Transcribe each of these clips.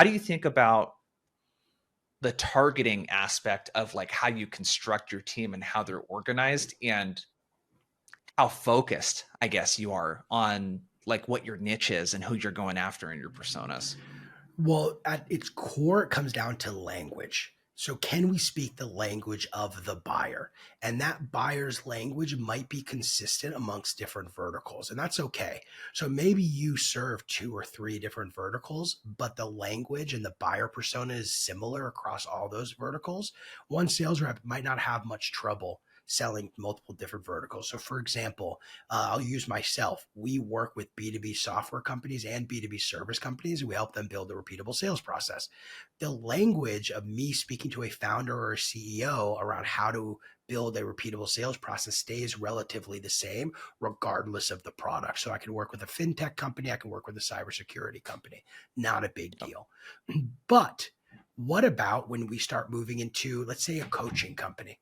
how do you think about the targeting aspect of like how you construct your team and how they're organized, and how focused, I guess, you are on like what your niche is and who you're going after in your personas? Well, at its core, it comes down to language. So, can we speak the language of the buyer? And that buyer's language might be consistent amongst different verticals, and that's okay. So, maybe you serve two or three different verticals, but the language and the buyer persona is similar across all those verticals. One sales rep might not have much trouble selling multiple different verticals. So, for example, I'll use myself. We work with B2B software companies and B2B service companies, and we help them build a repeatable sales process. The language of me speaking to a founder or a CEO around how to build a repeatable sales process stays relatively the same, regardless of the product. So I can work with a fintech company, I can work with a cybersecurity company. Not a big deal. But what about when we start moving into, let's say, a coaching company?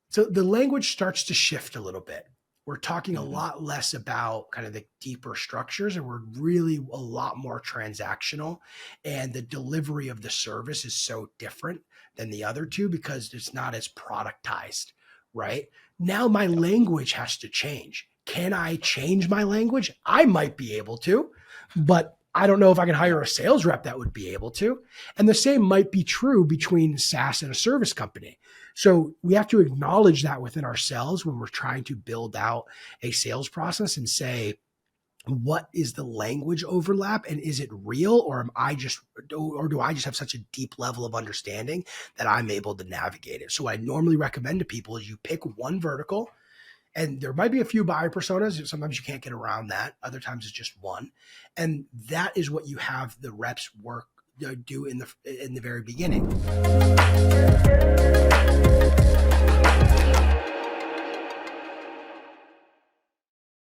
So the language starts to shift a little bit. We're talking a Mhm. lot less about kind of the deeper structures, and we're really a lot more transactional. And the delivery of the service is so different than the other two because it's not as productized, right? Now my Yep. language has to change. Can I change my language? I might be able to, but I don't know if I can hire Yep. a sales rep that would be able to. And the same might be true between SaaS and a service company. So we have to acknowledge that within ourselves when we're trying to build out a sales process and say, what is the language overlap and is it real, or am I just, or do I just have such a deep level of understanding that I'm able to navigate it? So what I normally recommend to people is you pick one vertical, and there might be a few buyer personas. Sometimes you can't get around that. Other times it's just one. And that is what you have the reps work do in the very beginning.